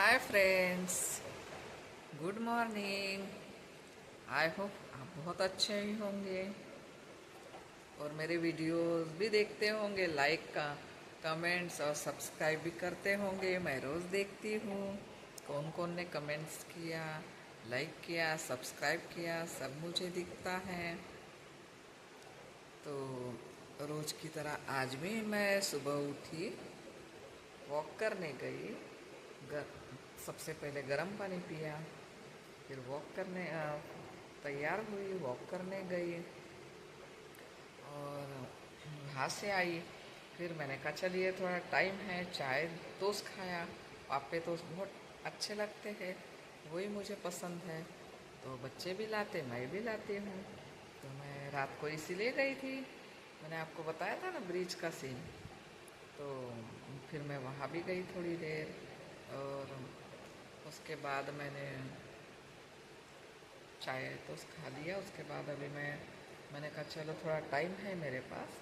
Hi friends, good morning. I hope आप बहुत अच्छे ही होंगे और मेरे वीडियोस भी देखते होंगे, लाइक का कमेंट्स और सब्सक्राइब भी करते होंगे। मैं रोज़ देखती हूँ कौन कौन ने कमेंट्स किया, लाइक किया, सब्सक्राइब किया, सब मुझे दिखता है। तो रोज़ की तरह आज भी मैं सुबह उठी, वॉक करने गई। गर, सबसे पहले गर्म पानी पिया, फिर वॉक करने तैयार हुई, वॉक करने गई और वहाँ से आई। फिर मैंने कहा चलिए थोड़ा टाइम है, चाय टोस्ट खाया। पापे टोस्ट बहुत अच्छे लगते हैं, वही मुझे पसंद है। तो बच्चे भी लाते, मैं भी लाती हूँ। तो मैं रात को इसीलिए गई थी, मैंने आपको बताया था ना ब्रिज का सीन। तो फिर मैं वहाँ भी गई थोड़ी देर और उसके बाद चाय तो खा लिया। उसके बाद अभी मैंने कहा चलो थोड़ा टाइम है मेरे पास,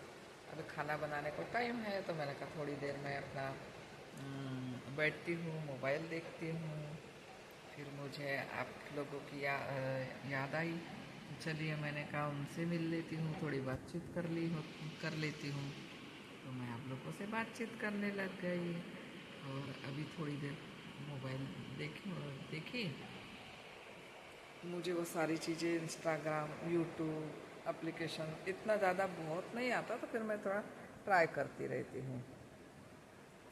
अभी खाना बनाने को टाइम है। तो मैंने कहा थोड़ी देर मैं अपना बैठती हूँ, मोबाइल देखती हूँ। फिर मुझे आप लोगों की याद आई। चलिए मैंने कहा उनसे मिल लेती हूँ, थोड़ी बातचीत कर लेती हूँ। तो मैं आप लोगों से बातचीत करने लग गई और अभी थोड़ी देर मोबाइल देखी। मुझे वो सारी चीज़ें इंस्टाग्राम, यूट्यूब एप्लीकेशन इतना ज़्यादा बहुत नहीं आता, तो फिर मैं थोड़ा ट्राई करती रहती हूँ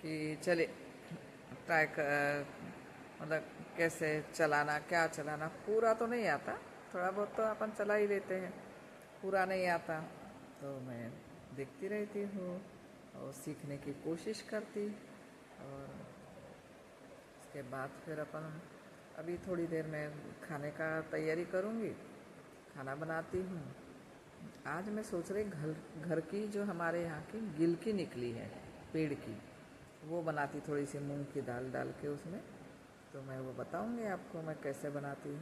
कि चले ट्राई कर, मतलब कैसे चलाना, क्या चलाना। पूरा तो नहीं आता, थोड़ा बहुत तो अपन चला ही लेते हैं, पूरा नहीं आता। तो मैं देखती रहती हूँ और सीखने की कोशिश करती। और उसके बाद फिर अपन अभी थोड़ी देर में खाने का तैयारी करूँगी, खाना बनाती हूँ। आज मैं सोच रही घर की जो हमारे यहाँ की गिलकी निकली है पेड़ की, वो बनाती, थोड़ी सी मूंग की दाल डाल के उसमें। तो मैं वो बताऊँगी आपको मैं कैसे बनाती,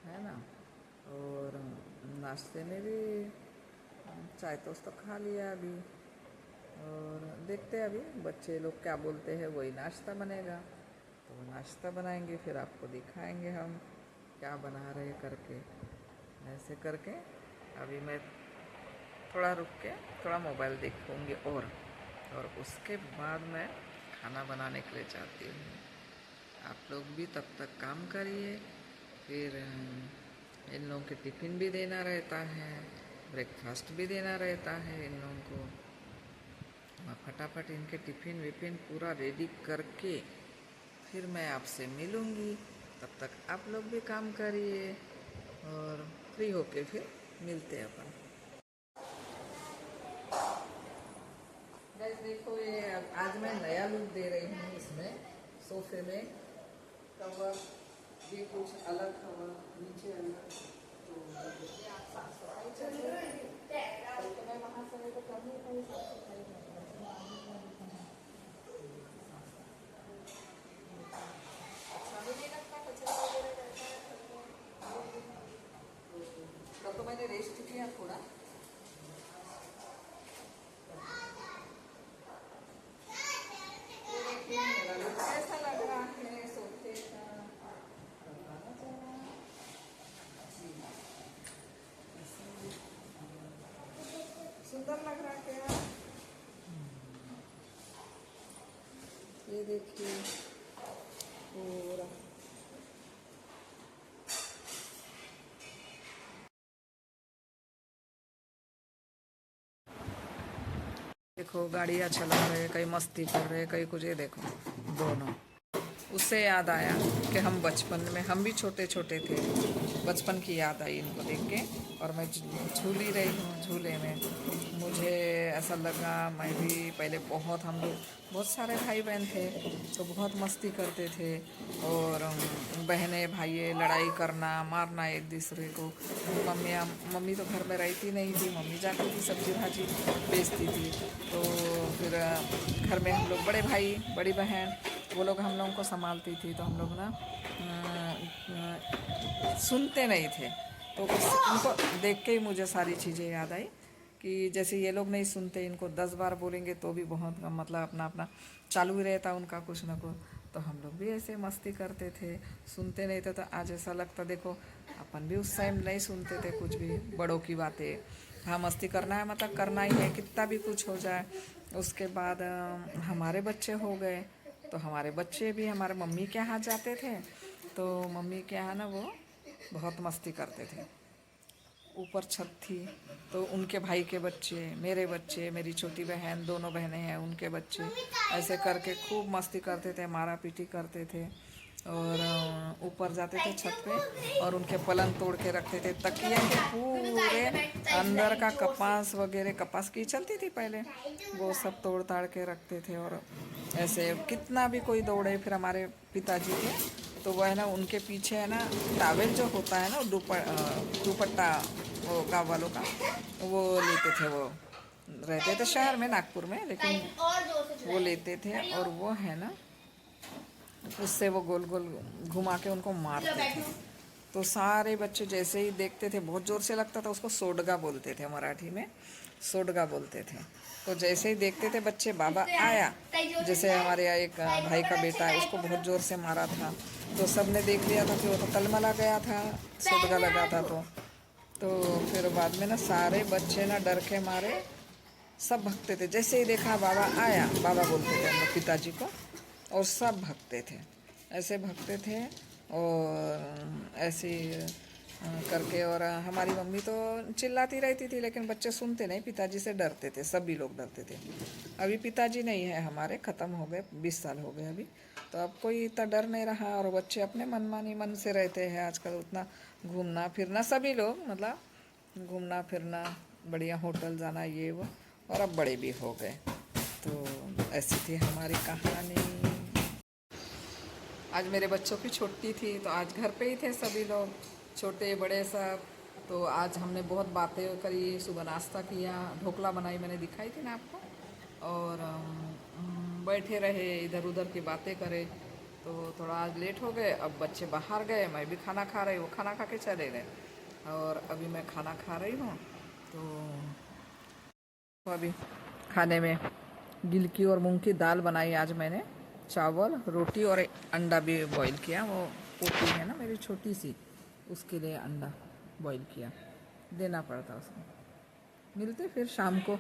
है ना। और नाश्ते में भी चाय टोस्ट तो खा लिया अभी, और देखते हैं अभी बच्चे लोग क्या बोलते हैं, वही नाश्ता बनेगा। तो नाश्ता बनाएंगे, फिर आपको दिखाएंगे हम क्या बना रहे करके। ऐसे करके अभी मैं थोड़ा रुक के थोड़ा मोबाइल देखूँगी और उसके बाद मैं खाना बनाने के लिए जाती हूँ। आप लोग भी तब तक काम करिए। फिर इन लोगों के टिफ़िन भी देना रहता है, ब्रेकफास्ट भी देना रहता है इन लोगों को। मैं फटाफट इनके टिफ़िन विफ़िन पूरा रेडी करके फिर मैं आपसे मिलूँगी। तब तक आप लोग भी काम करिए और फ्री होके फिर मिलते हैं अपन। गाइस देखो, ये आज मैं नया लुक दे रही हूँ इसमें, सोफे में कवर भी कुछ अलग, कवर नीचे अलग। तो देखिए आप साफ सफाई चल रही है, तो मैं वहाँ से तो करनी पड़ी साफ सफाई में। अच्छा भी नहीं लगता, कचरा वगैरह रहता है घर में। कल तो मैंने रेस्ट किया थोड़ा। ये देखिए मेरा लुक कैसा लग रहा है सोफे का, बताना चाहिए जी। सुंदर लग रहा है क्या? ये देखिए पूरा देखो, गाड़ियाँ चला रहे, कहीं मस्ती कर रहे, कहीं कुछ। ये देखो दोनों, उससे याद आया कि हम बचपन में, हम भी छोटे छोटे थे, बचपन की याद आई इनको देख के। और मैं झूल ही रही हूँ झूले में। मुझे ऐसा लगा मैं भी पहले बहुत, हम लोग बहुत सारे भाई बहन थे तो बहुत मस्ती करते थे। और बहनें भाई लड़ाई करना, मारना एक दूसरे को। मम्मी तो घर में रहती नहीं थी, मम्मी जाती थी सब्जी भाजी बेचती थी। तो फिर घर में हम लोग बड़े भाई बड़ी बहन वो लोग हम लोगों को संभालती थी। तो हम लोग ना सुनते नहीं थे। तो उनको देख के ही मुझे सारी चीज़ें याद आई कि जैसे ये लोग नहीं सुनते, इनको 10 बार बोलेंगे तो भी बहुत मतलब अपना अपना चालू ही रहता उनका कुछ ना कुछ। तो हम लोग भी ऐसे मस्ती करते थे, सुनते नहीं थे। तो आज ऐसा लगता, देखो अपन भी उस टाइम नहीं सुनते थे कुछ भी बड़ों की बातें। हाँ, मस्ती करना है मतलब करना ही है, कितना भी कुछ हो जाए। उसके बाद हमारे बच्चे हो गए, तो हमारे बच्चे भी हमारे मम्मी के यहाँ जाते थे। तो मम्मी के यहाँ ना वो बहुत मस्ती करते थे। ऊपर छत थी, तो उनके भाई के बच्चे, मेरी छोटी बहन, दोनों बहनें हैं, उनके बच्चे, ऐसे करके खूब मस्ती करते थे, मारा पीटी करते थे। और ऊपर जाते थे छत पे और उनके पलंग तोड़ के रखते थे, तकिए के पूरे अंदर का कपास वगैरह, कपास की चलती थी पहले, वो सब तोड़ ताड़ के रखते थे। और ऐसे कितना भी कोई दौड़े, फिर हमारे पिताजी थे तो वह है ना, उनके पीछे है ना टावेल जो होता है ना, दुपट्टा, वो गाँव वालों का, वो लेते थे। वो रहते थे शहर में, नागपुर में, लेकिन वो लेते थे और वो है ना, उससे वो गोल गोल घुमा के उनको मारते थे। तो सारे बच्चे जैसे ही देखते थे, बहुत ज़ोर से लगता था, उसको सोडगा बोलते थे, मराठी में सोडगा बोलते थे। तो जैसे ही देखते थे बच्चे बाबा आया, जैसे हमारे यहाँ एक भाई का बेटा है, उसको बहुत ज़ोर से मारा था, तो सब ने देख लिया था कि वो तो तलमला गया था, सोडगा लगा था। तो फिर बाद में ना सारे बच्चे ना डर के मारे सब भगते थे। जैसे ही देखा बाबा आया, बाबा बोलते थे हम लोग पिताजी को, और सब भगते थे, ऐसे भगते थे। और ऐसे करके, और हमारी मम्मी तो चिल्लाती रहती थी, लेकिन बच्चे सुनते नहीं, पिताजी से डरते थे, सभी लोग डरते थे। अभी पिताजी नहीं है हमारे, ख़त्म हो गए, 20 साल हो गए अभी, तो अब कोई इतना डर नहीं रहा। और बच्चे अपने मनमानी मन से रहते हैं आजकल, उतना घूमना फिरना, सभी लोग मतलब घूमना फिरना, बढ़िया होटल जाना, ये वो, और अब बड़े भी हो गए। तो ऐसी थी हमारी कहानी। आज मेरे बच्चों की छुट्टी थी, तो आज घर पे ही थे सभी लोग, छोटे बड़े सब। तो आज हमने बहुत बातें करी, सुबह नाश्ता किया, ढोकला बनाई, मैंने दिखाई थी ना आपको। और बैठे रहे, इधर उधर की बातें करे। तो थोड़ा आज लेट हो गए, अब बच्चे बाहर गए, मैं भी खाना खा रही, वो खाना खा के चले गए, और अभी मैं खाना खा रही हूँ। तो अभी खाने में गिलकी और मूंग की दाल बनाई आज मैंने, चावल रोटी और अंडा भी बॉईल किया। वो पोती है ना मेरी छोटी सी, उसके लिए अंडा बॉईल किया, देना पड़ता उसको। मिलते फिर शाम को।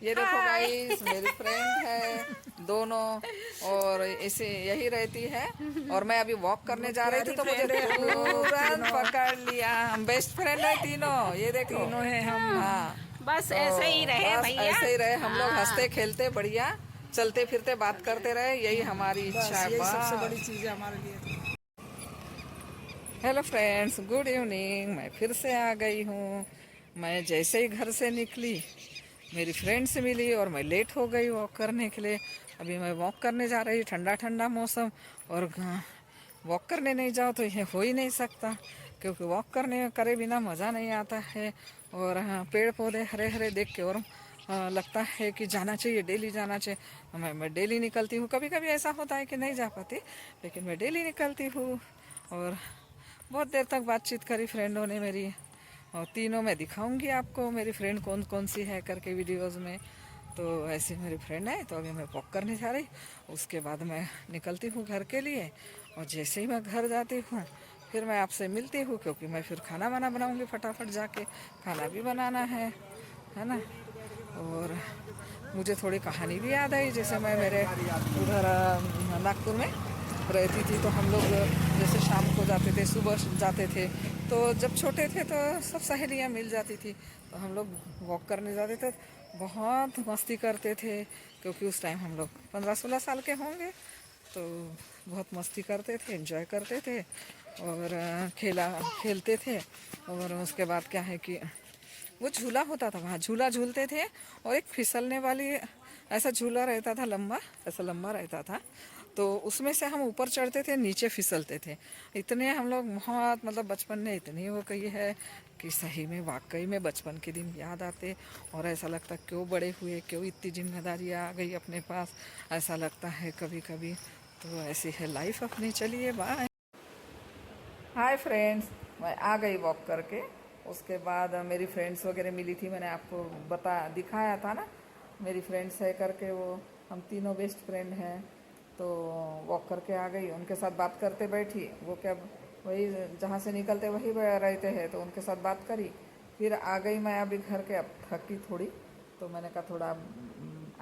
ये देखो गाइस, मेरी फ्रेंड है दोनों, और इसे यही रहती है। और मैं अभी वॉक करने जा रही थी, तो मुझे तुरंत पकड़ लिया। हम बेस्ट फ्रेंड है तीनों, ये देखो तीनों है हम। हाँ, बस तो ऐसे ही रहे बस भैया। ऐसे ही रहे हम लोग, हंसते खेलते बढ़िया, चलते फिरते बात करते रहे, यही हमारी इच्छा है। यही सबसे बड़ी चीज़ है हमारे लिए। Hello friends, good evening. मैं फिर से आ गई हूँ। मैं जैसे ही घर से निकली, मेरी फ्रेंड से मिली, और मैं लेट हो गई वॉक करने के लिए। अभी मैं वॉक करने जा रही, ठंडा ठंडा मौसम, और वॉक करने नहीं जाओ तो ये हो ही नहीं सकता, क्योंकि वॉक करने करे बिना मज़ा नहीं आता है। और हाँ, पेड़ पौधे हरे हरे देख के और लगता है कि जाना चाहिए, डेली जाना चाहिए। मैं डेली निकलती हूँ, कभी कभी ऐसा होता है कि नहीं जा पाती, लेकिन मैं डेली निकलती हूँ। और बहुत देर तक बातचीत करी फ्रेंडों ने मेरी, और तीनों मैं दिखाऊंगी आपको मेरी फ्रेंड कौन कौन सी है करके वीडियोस में। तो ऐसी मेरी फ्रेंड है, तो अभी मैं वॉक करने जा रही, उसके बाद मैं निकलती हूँ घर के लिए। और जैसे ही मैं घर जाती हूँ, फिर मैं आपसे मिलती हूँ, क्योंकि मैं फिर खाना वाना बनाऊँगी फटाफट जाके, खाना भी बनाना है ना। और मुझे थोड़ी कहानी भी याद आई, जैसे मैं मेरे उधर नागपुर में रहती थी, तो हम लोग जैसे शाम को जाते थे, सुबह जाते थे, तो जब छोटे थे तो सब सहेलियाँ मिल जाती थी, तो हम लोग वॉक करने जाते थे, बहुत मस्ती करते थे, क्योंकि उस टाइम हम लोग 15-16 साल के होंगे। तो बहुत मस्ती करते थे, एंजॉय करते थे, और खेलते थे। और उसके बाद क्या है कि वो झूला होता था, वहाँ झूला झूलते थे, और एक फिसलने वाली ऐसा झूला रहता था, लंबा, ऐसा लंबा रहता था, तो उसमें से हम ऊपर चढ़ते थे, नीचे फिसलते थे। इतने हम लोग बहुत, मतलब बचपन ने इतनी वो कही है कि सही में वाकई में बचपन के दिन याद आते, और ऐसा लगता क्यों बड़े हुए, क्यों इतनी जिम्मेदारियाँ आ गई अपने पास, ऐसा लगता है कभी कभी। तो ऐसी है लाइफ अपनी। चलिए बाय। हाय फ्रेंड्स, मैं आ गई वॉक करके। उसके बाद मेरी फ्रेंड्स वगैरह मिली थी, मैंने आपको दिखाया था ना, मेरी फ्रेंड्स है करके वो, हम तीनों बेस्ट फ्रेंड हैं, तो वॉक करके आ गई, उनके साथ बात करते बैठी। वो क्या, वही जहाँ से निकलते वही रहते हैं, तो उनके साथ बात करी। फिर आ गई मैं अभी घर के, अब थकी थोड़ी, तो मैंने कहा थोड़ा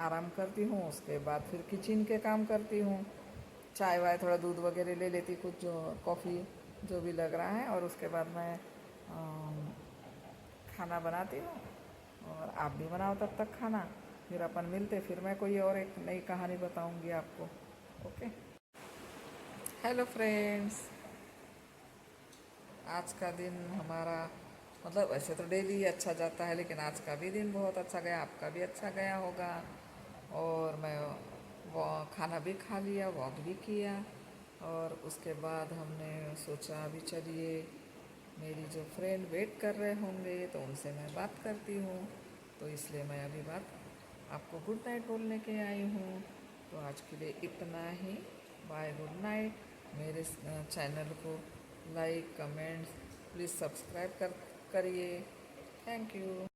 आराम करती हूँ। उसके बाद फिर किचन के काम करती हूँ, चाय वाय थोड़ा दूध वगैरह ले लेती, कुछ जो कॉफ़ी जो भी लग रहा है। और उसके बाद मैं खाना बनाती हूँ, और आप भी बनाओ तब तक खाना, फिर अपन मिलते, फिर मैं कोई और एक नई कहानी बताऊंगी आपको। Okay, hello friends. आज का दिन हमारा, मतलब वैसे तो डेली अच्छा जाता है, लेकिन आज का भी दिन बहुत अच्छा गया, आपका भी अच्छा गया होगा। और मैं वो खाना भी खा लिया, वॉक भी किया, और उसके बाद हमने सोचा अभी चलिए, मेरी जो फ्रेंड वेट कर रहे होंगे तो उनसे मैं बात करती हूँ, तो इसलिए मैं अभी बात आपको गुड नाइट बोलने के आई हूँ। तो आज के लिए इतना ही, बाय, गुड नाइट। मेरे चैनल को लाइक, कमेंट्स प्लीज़ सब्सक्राइब करिए। Thank you.